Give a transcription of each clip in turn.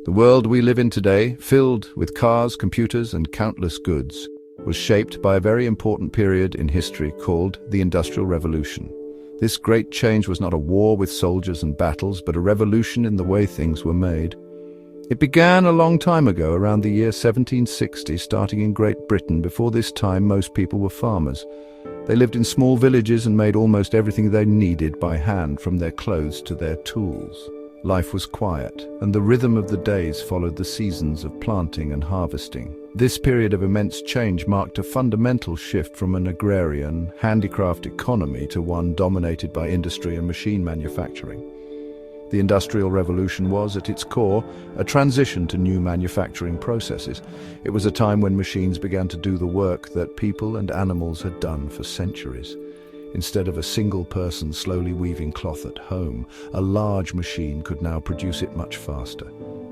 The world we live in today, filled with cars, computers, and countless goods, was shaped by a very important period in history called the Industrial Revolution. This great change was not a war with soldiers and battles, but a revolution in the way things were made. It began a long time ago, around the year 1760, starting in Great Britain. Before this time, most people were farmers. They lived in small villages and made almost everything they needed by hand, from their clothes to their tools. Life was quiet, and the rhythm of the days followed the seasons of planting and harvesting. This period of immense change marked a fundamental shift from an agrarian, handicraft economy to one dominated by industry and machine manufacturing. The Industrial Revolution was, at its core, a transition to new manufacturing processes. It was a time when machines began to do the work that people and animals had done for centuries. Instead of a single person slowly weaving cloth at home, a large machine could now produce it much faster.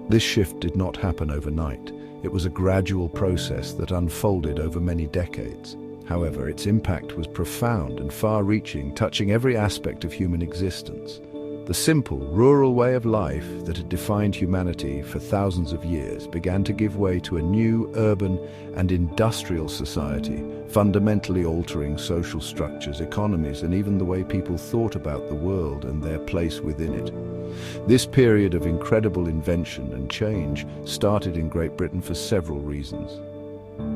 This shift did not happen overnight. It was a gradual process that unfolded over many decades. However, its impact was profound and far-reaching, touching every aspect of human existence. The simple, rural way of life that had defined humanity for thousands of years began to give way to a new, urban and industrial society, fundamentally altering social structures, economies, and even the way people thought about the world and their place within it. This period of incredible invention and change started in Great Britain for several reasons.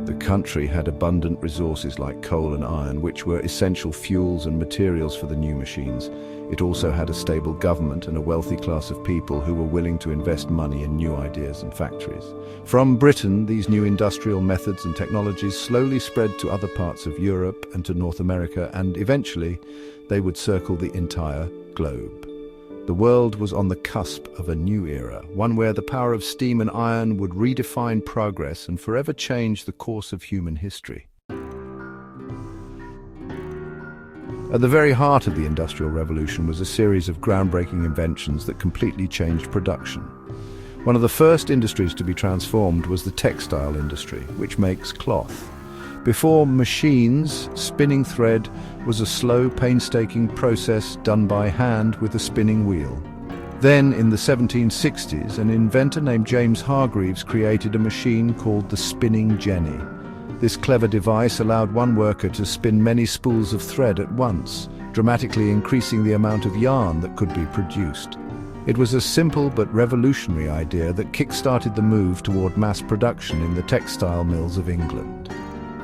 The country had abundant resources like coal and iron, which were essential fuels and materials for the new machines. It also had a stable government and a wealthy class of people who were willing to invest money in new ideas and factories. From Britain, these new industrial methods and technologies slowly spread to other parts of Europe and to North America, and eventually they would circle the entire globe. The world was on the cusp of a new era, one where the power of steam and iron would redefine progress and forever change the course of human history. At the very heart of the Industrial Revolution was a series of groundbreaking inventions that completely changed production. One of the first industries to be transformed was the textile industry, which makes cloth. Before machines, spinning thread was a slow, painstaking process done by hand with a spinning wheel. Then, in the 1760s, an inventor named James Hargreaves created a machine called the spinning jenny. This clever device allowed one worker to spin many spools of thread at once, dramatically increasing the amount of yarn that could be produced. It was a simple but revolutionary idea that kick-started the move toward mass production in the textile mills of England.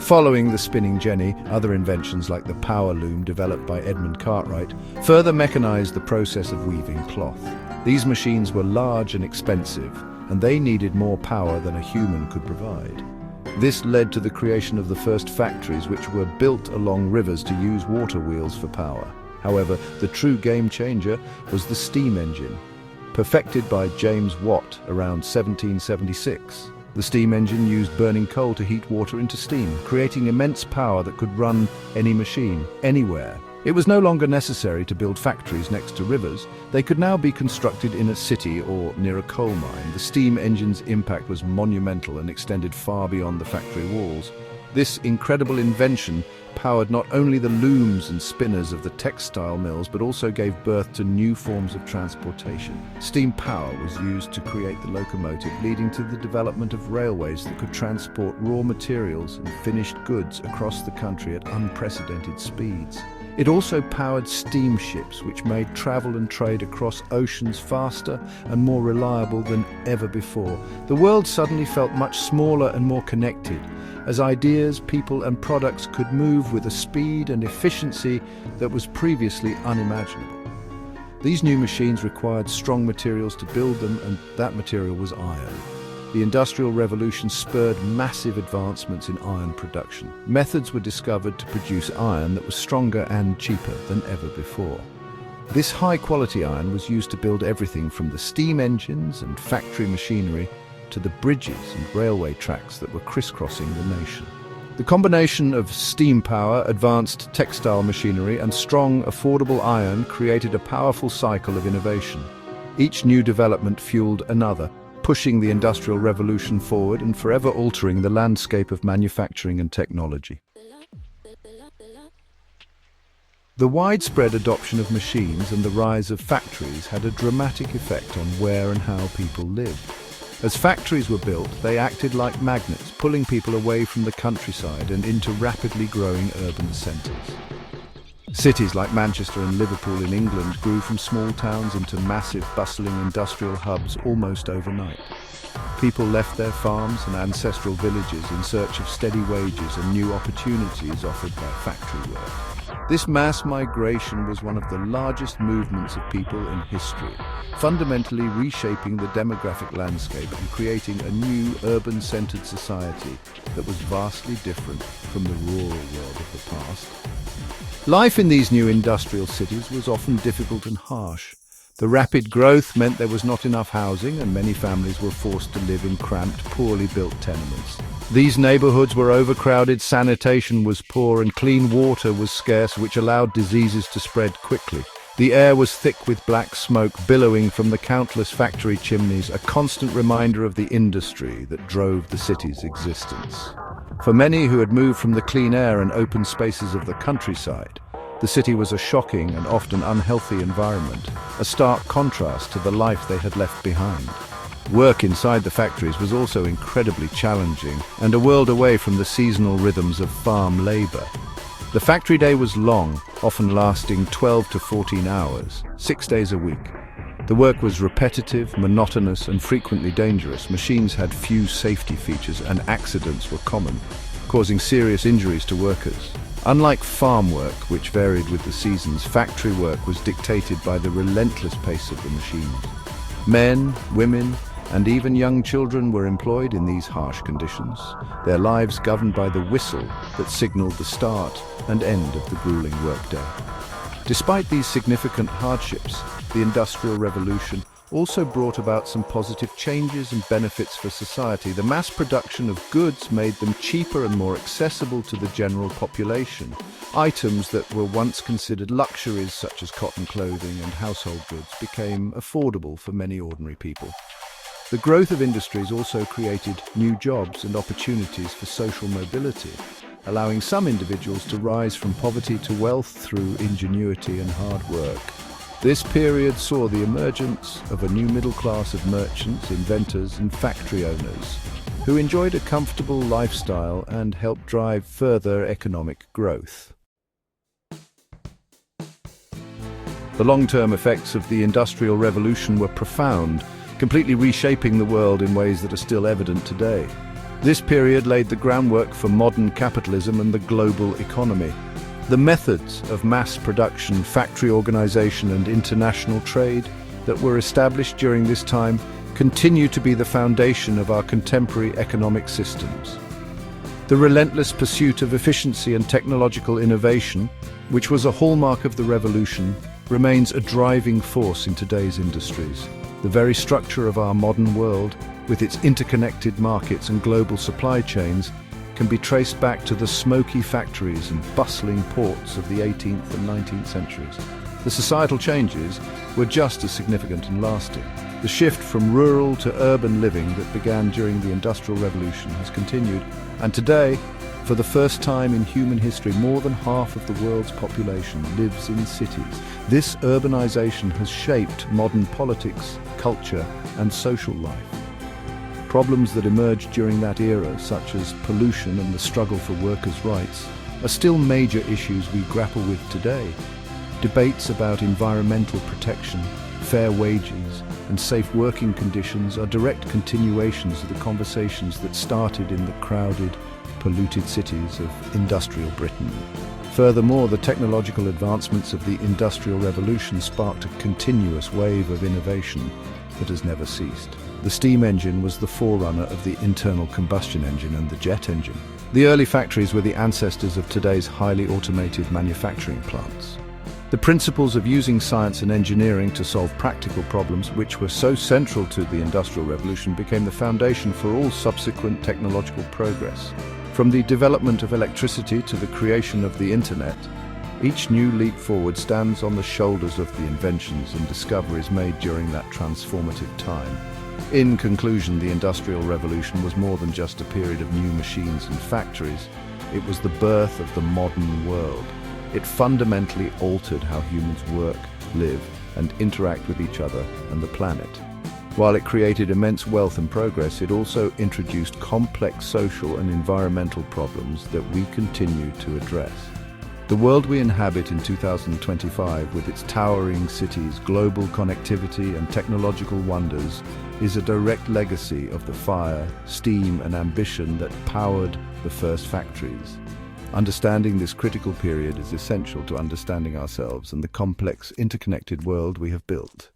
Following the spinning jenny, other inventions like the power loom developed by Edmund Cartwright further mechanized the process of weaving cloth. These machines were large and expensive, and they needed more power than a human could provide. This led to the creation of the first factories, which were built along rivers to use water wheels for power. However, the true game changer was the steam engine, perfected by James Watt around 1776. The steam engine used burning coal to heat water into steam, creating immense power that could run any machine, anywhere. It was no longer necessary to build factories next to rivers. They could now be constructed in a city or near a coal mine. The steam engine's impact was monumental and extended far beyond the factory walls. This incredible invention powered not only the looms and spinners of the textile mills, but also gave birth to new forms of transportation. Steam power was used to create the locomotive, leading to the development of railways that could transport raw materials and finished goods across the country at unprecedented speeds. It also powered steamships, which made travel and trade across oceans faster and more reliable than ever before. The world suddenly felt much smaller and more connected, as ideas, people and products could move with a speed and efficiency that was previously unimaginable. These new machines required strong materials to build them, and that material was iron. The Industrial Revolution spurred massive advancements in iron production. Methods were discovered to produce iron that was stronger and cheaper than ever before. This high-quality iron was used to build everything from the steam engines and factory machinery to the bridges and railway tracks that were crisscrossing the nation. The combination of steam power, advanced textile machinery, and strong, affordable iron created a powerful cycle of innovation. Each new development fueled another, pushing the Industrial Revolution forward and forever altering the landscape of manufacturing and technology. The widespread adoption of machines and the rise of factories had a dramatic effect on where and how people lived. As factories were built, they acted like magnets, pulling people away from the countryside and into rapidly growing urban centres. Cities like Manchester and Liverpool in England grew from small towns into massive, bustling industrial hubs almost overnight. People left their farms and ancestral villages in search of steady wages and new opportunities offered by factory work. This mass migration was one of the largest movements of people in history, fundamentally reshaping the demographic landscape and creating a new urban-centered society that was vastly different from the rural world of the past. Life in these new industrial cities was often difficult and harsh. The rapid growth meant there was not enough housing, and many families were forced to live in cramped, poorly built tenements. These neighborhoods were overcrowded, sanitation was poor, and clean water was scarce, which allowed diseases to spread quickly. The air was thick with black smoke billowing from the countless factory chimneys, a constant reminder of the industry that drove the city's existence. For many who had moved from the clean air and open spaces of the countryside, the city was a shocking and often unhealthy environment, a stark contrast to the life they had left behind. Work inside the factories was also incredibly challenging and a world away from the seasonal rhythms of farm labor. The factory day was long, often lasting 12 to 14 hours, 6 days a week. The work was repetitive, monotonous, and frequently dangerous. Machines had few safety features and accidents were common, causing serious injuries to workers. Unlike farm work, which varied with the seasons, factory work was dictated by the relentless pace of the machines. Men, women, and even young children were employed in these harsh conditions, their lives governed by the whistle that signaled the start and end of the grueling workday. Despite these significant hardships, the Industrial Revolution also brought about some positive changes and benefits for society. The mass production of goods made them cheaper and more accessible to the general population. Items that were once considered luxuries, such as cotton clothing and household goods, became affordable for many ordinary people. The growth of industries also created new jobs and opportunities for social mobility, allowing some individuals to rise from poverty to wealth through ingenuity and hard work. This period saw the emergence of a new middle class of merchants, inventors, and factory owners who enjoyed a comfortable lifestyle and helped drive further economic growth. The long-term effects of the Industrial Revolution were profound, completely reshaping the world in ways that are still evident today. This period laid the groundwork for modern capitalism and the global economy. The methods of mass production, factory organization, and international trade that were established during this time continue to be the foundation of our contemporary economic systems. The relentless pursuit of efficiency and technological innovation, which was a hallmark of the revolution, remains a driving force in today's industries. The very structure of our modern world, with its interconnected markets and global supply chains, can be traced back to the smoky factories and bustling ports of the 18th and 19th centuries. The societal changes were just as significant and lasting. The shift from rural to urban living that began during the Industrial Revolution has continued, and today, for the first time in human history, more than half of the world's population lives in cities. This urbanization has shaped modern politics, culture, and social life. Problems that emerged during that era, such as pollution and the struggle for workers' rights, are still major issues we grapple with today. Debates about environmental protection, fair wages, and safe working conditions are direct continuations of the conversations that started in the crowded, polluted cities of industrial Britain. Furthermore, the technological advancements of the Industrial Revolution sparked a continuous wave of innovation that has never ceased. The steam engine was the forerunner of the internal combustion engine and the jet engine. The early factories were the ancestors of today's highly automated manufacturing plants. The principles of using science and engineering to solve practical problems, which were so central to the Industrial Revolution, became the foundation for all subsequent technological progress. From the development of electricity to the creation of the internet, each new leap forward stands on the shoulders of the inventions and discoveries made during that transformative time. In conclusion, the Industrial Revolution was more than just a period of new machines and factories. It was the birth of the modern world. It fundamentally altered how humans work, live, and interact with each other and the planet. While it created immense wealth and progress, it also introduced complex social and environmental problems that we continue to address. The world we inhabit in 2025, with its towering cities, global connectivity and technological wonders, is a direct legacy of the fire, steam and ambition that powered the first factories. Understanding this critical period is essential to understanding ourselves and the complex, interconnected world we have built.